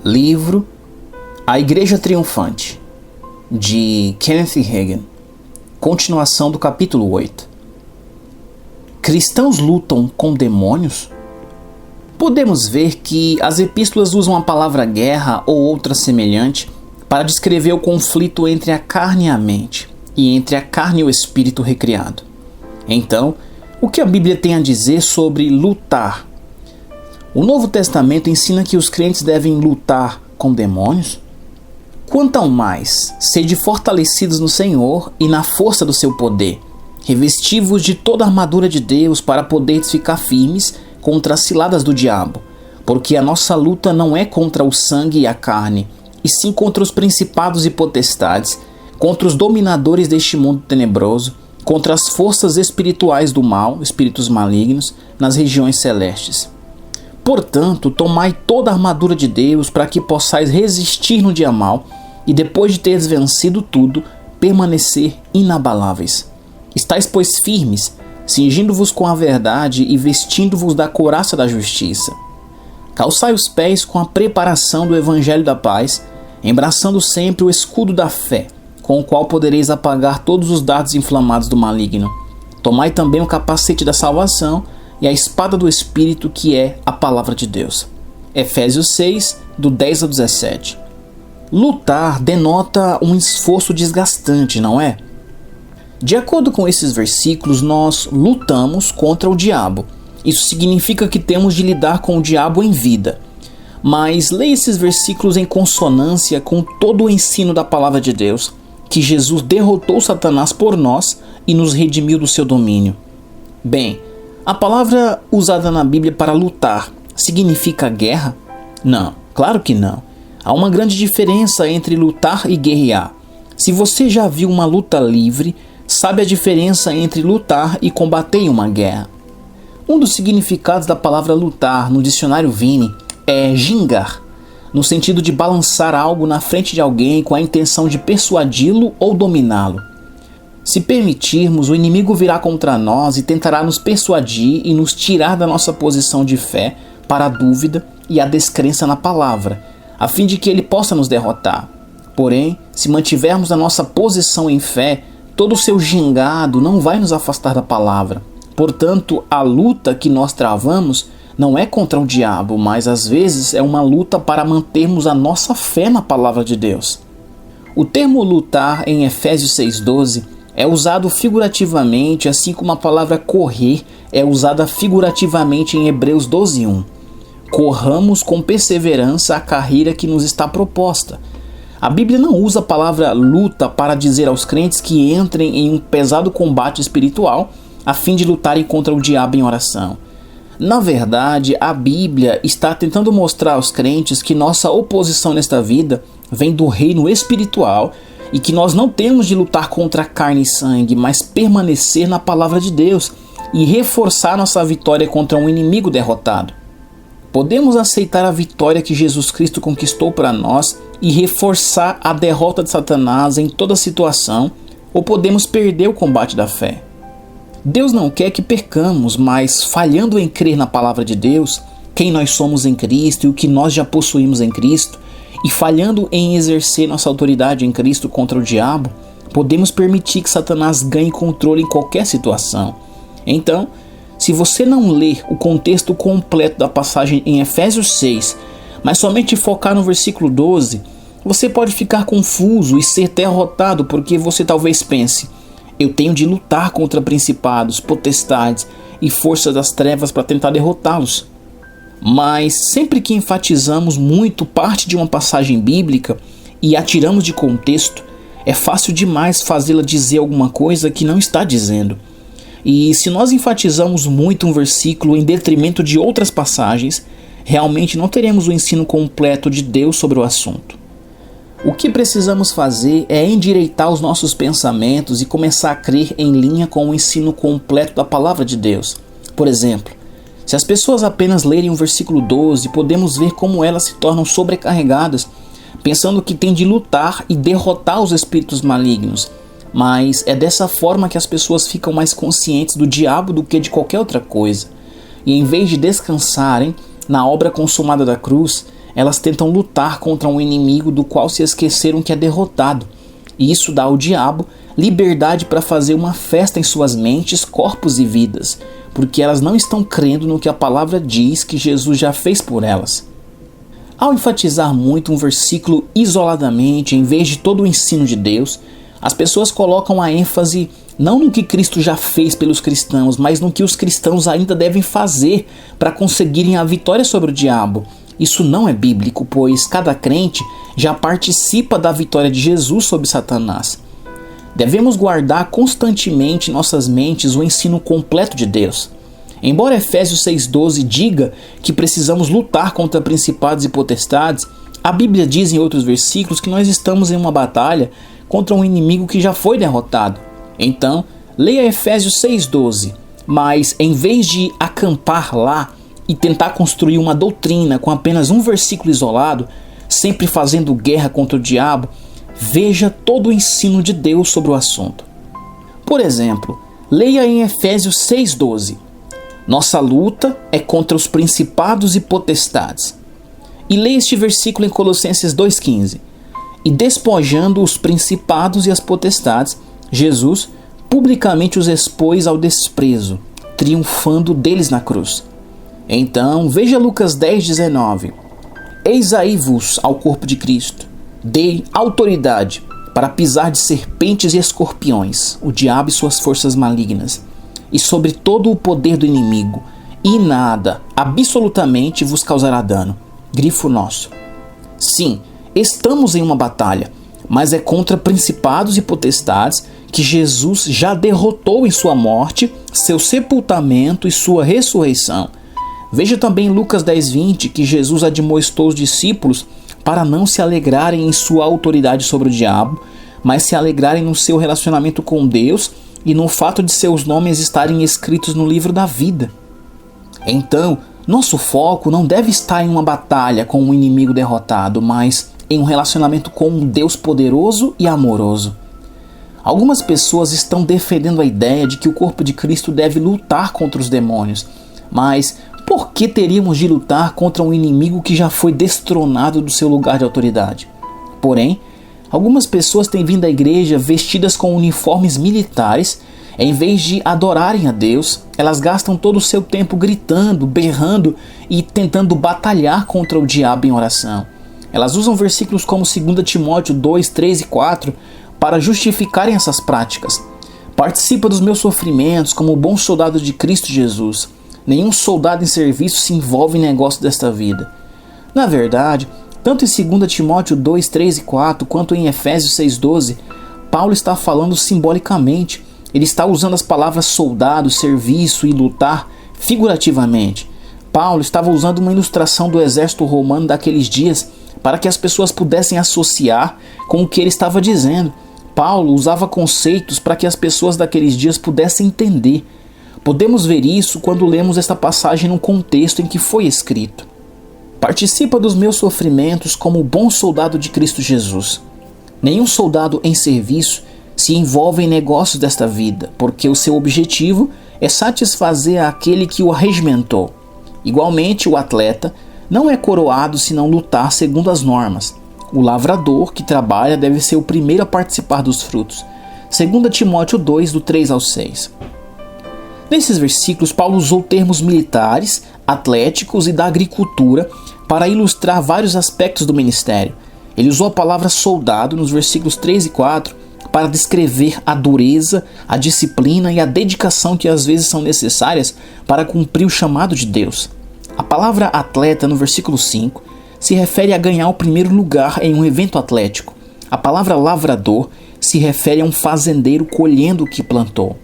Livro A Igreja Triunfante, de Kenneth Hagin. Continuação do capítulo 8. Cristãos lutam com demônios? Podemos ver que as epístolas usam a palavra guerra ou outra semelhante para descrever o conflito entre a carne e a mente, e entre a carne e o espírito recriado. Então, o que a Bíblia tem a dizer sobre lutar? O Novo Testamento ensina que os crentes devem lutar com demônios? Quanto ao mais, sede fortalecidos no Senhor e na força do seu poder, revesti-vos de toda a armadura de Deus para poderes ficar firmes contra as ciladas do diabo, porque a nossa luta não é contra o sangue e a carne, e sim contra os principados e potestades, contra os dominadores deste mundo tenebroso, contra as forças espirituais do mal, espíritos malignos, nas regiões celestes. Portanto, tomai toda a armadura de Deus para que possais resistir no dia mau e depois de teres vencido tudo, permanecer inabaláveis. Estais, pois, firmes, cingindo-vos com a verdade e vestindo-vos da couraça da justiça. Calçai os pés com a preparação do evangelho da paz, embraçando sempre o escudo da fé, com o qual podereis apagar todos os dardos inflamados do maligno. Tomai também o capacete da salvação e a espada do Espírito, que é a palavra de Deus. Efésios 6, do 10 ao 17. Lutar denota um esforço desgastante, não é? De acordo com esses versículos, nós lutamos contra o diabo. Isso significa que temos de lidar com o diabo em vida. Mas leia esses versículos em consonância com todo o ensino da palavra de Deus, que Jesus derrotou Satanás por nós e nos redimiu do seu domínio. Bem, a palavra usada na Bíblia para lutar significa guerra? Não, claro que não. Há uma grande diferença entre lutar e guerrear. Se você já viu uma luta livre, sabe a diferença entre lutar e combater em uma guerra. Um dos significados da palavra lutar no dicionário Vini é gingar, no sentido de balançar algo na frente de alguém com a intenção de persuadi-lo ou dominá-lo. Se permitirmos, o inimigo virá contra nós e tentará nos persuadir e nos tirar da nossa posição de fé para a dúvida e a descrença na palavra, a fim de que ele possa nos derrotar. Porém, se mantivermos a nossa posição em fé, todo o seu gingado não vai nos afastar da palavra. Portanto, a luta que nós travamos não é contra o diabo, mas às vezes é uma luta para mantermos a nossa fé na palavra de Deus. O termo lutar em Efésios 6,12 é usado figurativamente, assim como a palavra correr é usada figurativamente em Hebreus 12:1. Corramos com perseverança a carreira que nos está proposta. A Bíblia não usa a palavra luta para dizer aos crentes que entrem em um pesado combate espiritual a fim de lutarem contra o diabo em oração. Na verdade, a Bíblia está tentando mostrar aos crentes que nossa oposição nesta vida vem do reino espiritual e que nós não temos de lutar contra carne e sangue, mas permanecer na palavra de Deus e reforçar nossa vitória contra um inimigo derrotado. Podemos aceitar a vitória que Jesus Cristo conquistou para nós e reforçar a derrota de Satanás em toda situação, ou podemos perder o combate da fé. Deus não quer que percamos, mas falhando em crer na palavra de Deus, quem nós somos em Cristo e o que nós já possuímos em Cristo, e falhando em exercer nossa autoridade em Cristo contra o diabo, podemos permitir que Satanás ganhe controle em qualquer situação. Então, se você não ler o contexto completo da passagem em Efésios 6, mas somente focar no versículo 12, você pode ficar confuso e ser derrotado porque você talvez pense: eu tenho de lutar contra principados, potestades e forças das trevas para tentar derrotá-los. Mas sempre que enfatizamos muito parte de uma passagem bíblica e a tiramos de contexto, é fácil demais fazê-la dizer alguma coisa que não está dizendo. E se nós enfatizamos muito um versículo em detrimento de outras passagens, realmente não teremos o ensino completo de Deus sobre o assunto. O que precisamos fazer é endireitar os nossos pensamentos e começar a crer em linha com o ensino completo da palavra de Deus. Por exemplo, se as pessoas apenas lerem o versículo 12, podemos ver como elas se tornam sobrecarregadas, pensando que têm de lutar e derrotar os espíritos malignos. Mas é dessa forma que as pessoas ficam mais conscientes do diabo do que de qualquer outra coisa. E em vez de descansarem na obra consumada da cruz, elas tentam lutar contra um inimigo do qual se esqueceram que é derrotado. E isso dá ao diabo liberdade para fazer uma festa em suas mentes, corpos e vidas, porque elas não estão crendo no que a palavra diz que Jesus já fez por elas. Ao enfatizar muito um versículo isoladamente, em vez de todo o ensino de Deus, as pessoas colocam a ênfase não no que Cristo já fez pelos cristãos, mas no que os cristãos ainda devem fazer para conseguirem a vitória sobre o diabo. Isso não é bíblico, pois cada crente já participa da vitória de Jesus sobre Satanás. Devemos guardar constantemente em nossas mentes o ensino completo de Deus. Embora Efésios 6,12 diga que precisamos lutar contra principados e potestades, a Bíblia diz em outros versículos que nós estamos em uma batalha contra um inimigo que já foi derrotado. Então, leia Efésios 6,12, mas em vez de acampar lá e tentar construir uma doutrina com apenas um versículo isolado, sempre fazendo guerra contra o diabo, veja todo o ensino de Deus sobre o assunto. Por exemplo, leia em Efésios 6,12. Nossa luta é contra os principados e potestades. E leia este versículo em Colossenses 2,15. E despojando os principados e as potestades, Jesus publicamente os expôs ao desprezo, triunfando deles na cruz. Então, veja Lucas 10,19. Eis aí vos ao corpo de Cristo, dei autoridade para pisar de serpentes e escorpiões, o diabo e suas forças malignas, e sobre todo o poder do inimigo, e nada, absolutamente, vos causará dano. Grifo nosso. Sim, estamos em uma batalha, mas é contra principados e potestades que Jesus já derrotou em sua morte, seu sepultamento e sua ressurreição. Veja também Lucas 10,20 que Jesus admoestou os discípulos para não se alegrarem em sua autoridade sobre o diabo, mas se alegrarem no seu relacionamento com Deus e no fato de seus nomes estarem escritos no livro da vida. Então, nosso foco não deve estar em uma batalha com um inimigo derrotado, mas em um relacionamento com um Deus poderoso e amoroso. Algumas pessoas estão defendendo a ideia de que o corpo de Cristo deve lutar contra os demônios, mas por que teríamos de lutar contra um inimigo que já foi destronado do seu lugar de autoridade? Porém, algumas pessoas têm vindo à igreja vestidas com uniformes militares. Em vez de adorarem a Deus, elas gastam todo o seu tempo gritando, berrando e tentando batalhar contra o diabo em oração. Elas usam versículos como 2 Timóteo 2, 3 e 4 para justificarem essas práticas. Participa dos meus sofrimentos como bom soldado de Cristo Jesus. Nenhum soldado em serviço se envolve em negócio desta vida. Na verdade, tanto em 2 Timóteo 2, 3 e 4 quanto em Efésios 6,12, Paulo está falando simbolicamente. Ele está usando as palavras soldado, serviço e lutar figurativamente. Paulo estava usando uma ilustração do exército romano daqueles dias para que as pessoas pudessem associar com o que ele estava dizendo. Paulo usava conceitos para que as pessoas daqueles dias pudessem entender. Podemos ver isso quando lemos esta passagem no contexto em que foi escrito. Participa dos meus sofrimentos como bom soldado de Cristo Jesus. Nenhum soldado em serviço se envolve em negócios desta vida, porque o seu objetivo é satisfazer aquele que o arregimentou. Igualmente, o atleta não é coroado se não lutar segundo as normas. O lavrador que trabalha deve ser o primeiro a participar dos frutos. 2 Timóteo 2, do 3 ao 6. Nesses versículos, Paulo usou termos militares, atléticos e da agricultura para ilustrar vários aspectos do ministério. Ele usou a palavra soldado nos versículos 3 e 4 para descrever a dureza, a disciplina e a dedicação que às vezes são necessárias para cumprir o chamado de Deus. A palavra atleta no versículo 5 se refere a ganhar o primeiro lugar em um evento atlético. A palavra lavrador se refere a um fazendeiro colhendo o que plantou.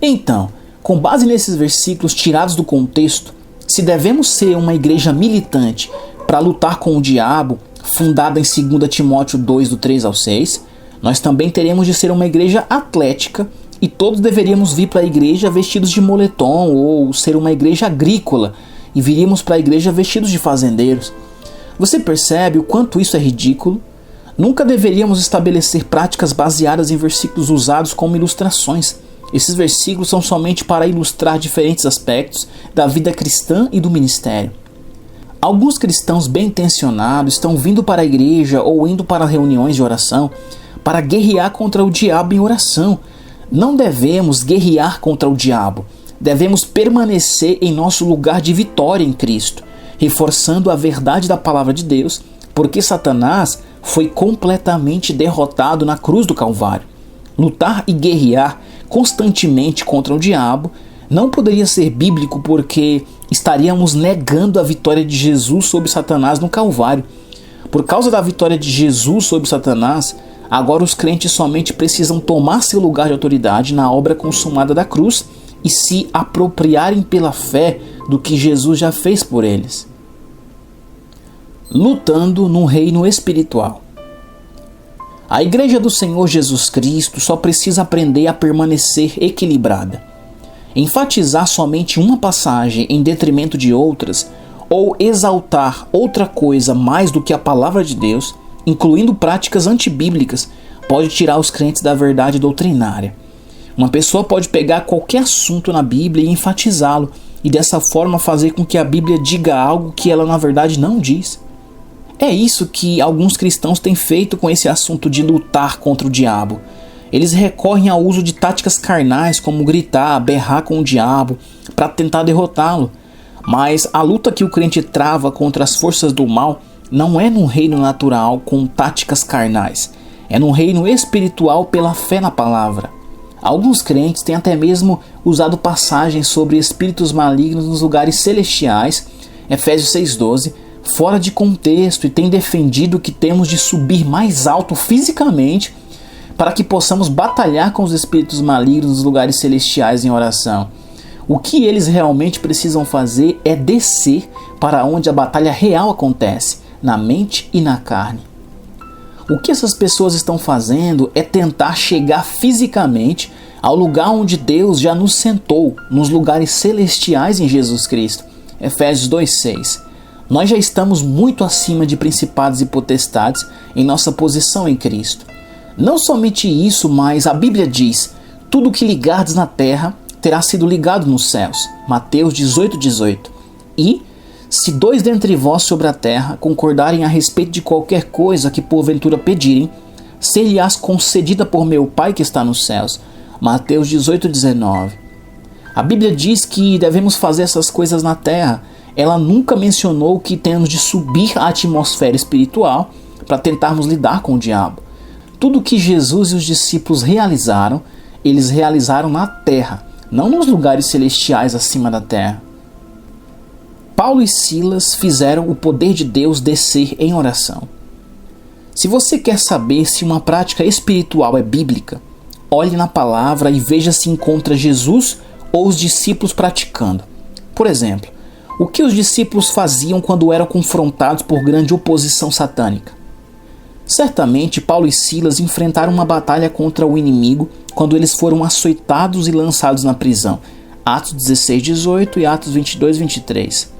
Então, com base nesses versículos tirados do contexto, se devemos ser uma igreja militante para lutar com o diabo, fundada em 2 Timóteo 2, do 3 ao 6, nós também teremos de ser uma igreja atlética e todos deveríamos vir para a igreja vestidos de moletom ou ser uma igreja agrícola e viríamos para a igreja vestidos de fazendeiros. Você percebe o quanto isso é ridículo? Nunca deveríamos estabelecer práticas baseadas em versículos usados como ilustrações. Esses versículos são somente para ilustrar diferentes aspectos da vida cristã e do ministério. Alguns cristãos bem intencionados estão vindo para a igreja ou indo para reuniões de oração para guerrear contra o diabo em oração. Não devemos guerrear contra o diabo. Devemos permanecer em nosso lugar de vitória em Cristo, reforçando a verdade da palavra de Deus, porque Satanás foi completamente derrotado na cruz do Calvário. Lutar e guerrear constantemente contra o diabo não poderia ser bíblico, porque estaríamos negando a vitória de Jesus sobre Satanás no Calvário. Por causa da vitória de Jesus sobre Satanás, agora os crentes somente precisam tomar seu lugar de autoridade na obra consumada da cruz e se apropriarem pela fé do que Jesus já fez por eles. Lutando no reino espiritual. A Igreja do Senhor Jesus Cristo só precisa aprender a permanecer equilibrada. Enfatizar somente uma passagem em detrimento de outras, ou exaltar outra coisa mais do que a palavra de Deus, incluindo práticas antibíblicas, pode tirar os crentes da verdade doutrinária. Uma pessoa pode pegar qualquer assunto na Bíblia e enfatizá-lo, e dessa forma fazer com que a Bíblia diga algo que ela na verdade não diz. É isso que alguns cristãos têm feito com esse assunto de lutar contra o diabo. Eles recorrem ao uso de táticas carnais, como gritar, berrar com o diabo, para tentar derrotá-lo. Mas a luta que o crente trava contra as forças do mal não é no reino natural com táticas carnais, é no reino espiritual pela fé na palavra. Alguns crentes têm até mesmo usado passagens sobre espíritos malignos nos lugares celestiais, Efésios 6,12, fora de contexto, e têm defendido que temos de subir mais alto fisicamente para que possamos batalhar com os espíritos malignos nos lugares celestiais em oração. O que eles realmente precisam fazer é descer para onde a batalha real acontece, na mente e na carne. O que essas pessoas estão fazendo é tentar chegar fisicamente ao lugar onde Deus já nos sentou, nos lugares celestiais em Jesus Cristo. Efésios 2,6. Nós já estamos muito acima de principados e potestades em nossa posição em Cristo. Não somente isso, mas a Bíblia diz: tudo que ligardes na terra terá sido ligado nos céus. Mateus 18,18. E se dois dentre vós sobre a terra concordarem a respeito de qualquer coisa que porventura pedirem, ser-lhe-ás concedida por meu Pai que está nos céus. Mateus 18,19. A Bíblia diz que devemos fazer essas coisas na terra. Ela nunca mencionou que temos de subir a atmosfera espiritual para tentarmos lidar com o diabo. Tudo que Jesus e os discípulos realizaram, eles realizaram na terra, não nos lugares celestiais acima da terra. Paulo e Silas fizeram o poder de Deus descer em oração. Se você quer saber se uma prática espiritual é bíblica, olhe na palavra e veja se encontra Jesus ou os discípulos praticando. Por exemplo, o que os discípulos faziam quando eram confrontados por grande oposição satânica? Certamente Paulo e Silas enfrentaram uma batalha contra o inimigo quando eles foram açoitados e lançados na prisão. Atos 16:18 e Atos 22:23.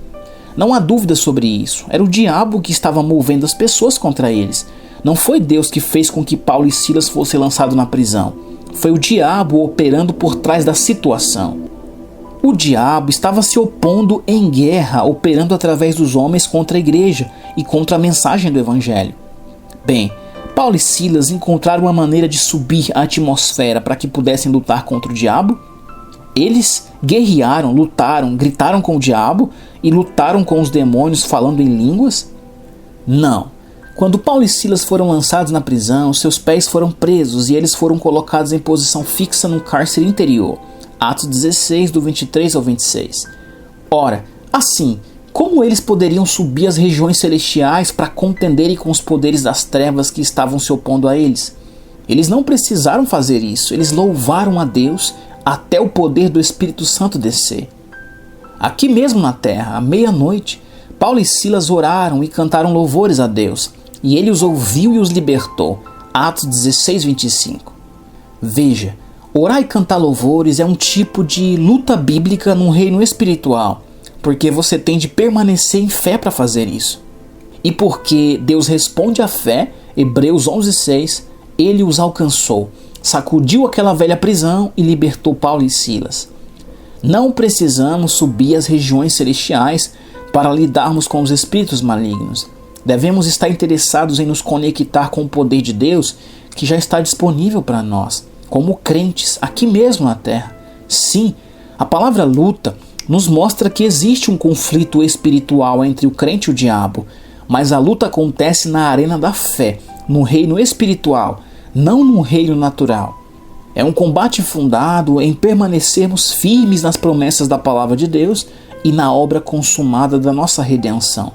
Não há dúvida sobre isso. Era o diabo que estava movendo as pessoas contra eles. Não foi Deus que fez com que Paulo e Silas fossem lançados na prisão. Foi o diabo operando por trás da situação. O diabo estava se opondo em guerra, operando através dos homens contra a igreja e contra a mensagem do evangelho. Bem, Paulo e Silas encontraram uma maneira de subir a atmosfera para que pudessem lutar contra o diabo? Eles guerrearam, lutaram, gritaram com o diabo e lutaram com os demônios falando em línguas? Não. Quando Paulo e Silas foram lançados na prisão, seus pés foram presos e eles foram colocados em posição fixa no cárcere interior. Atos 16, do 23 ao 26. Ora, assim, como eles poderiam subir às regiões celestiais para contenderem com os poderes das trevas que estavam se opondo a eles? Eles não precisaram fazer isso, eles louvaram a Deus até o poder do Espírito Santo descer. Aqui mesmo na terra, à meia-noite, Paulo e Silas oraram e cantaram louvores a Deus, e ele os ouviu e os libertou. Atos 16, 25. Veja, orar e cantar louvores é um tipo de luta bíblica no reino espiritual, porque você tem de permanecer em fé para fazer isso. E porque Deus responde à fé, Hebreus 11:6, ele os alcançou, sacudiu aquela velha prisão e libertou Paulo e Silas. Não precisamos subir às regiões celestiais para lidarmos com os espíritos malignos. Devemos estar interessados em nos conectar com o poder de Deus que já está disponível para nós, como crentes, aqui mesmo na Terra. Sim, a palavra luta nos mostra que existe um conflito espiritual entre o crente e o diabo, mas a luta acontece na arena da fé, no reino espiritual, não no reino natural. É um combate fundado em permanecermos firmes nas promessas da palavra de Deus e na obra consumada da nossa redenção.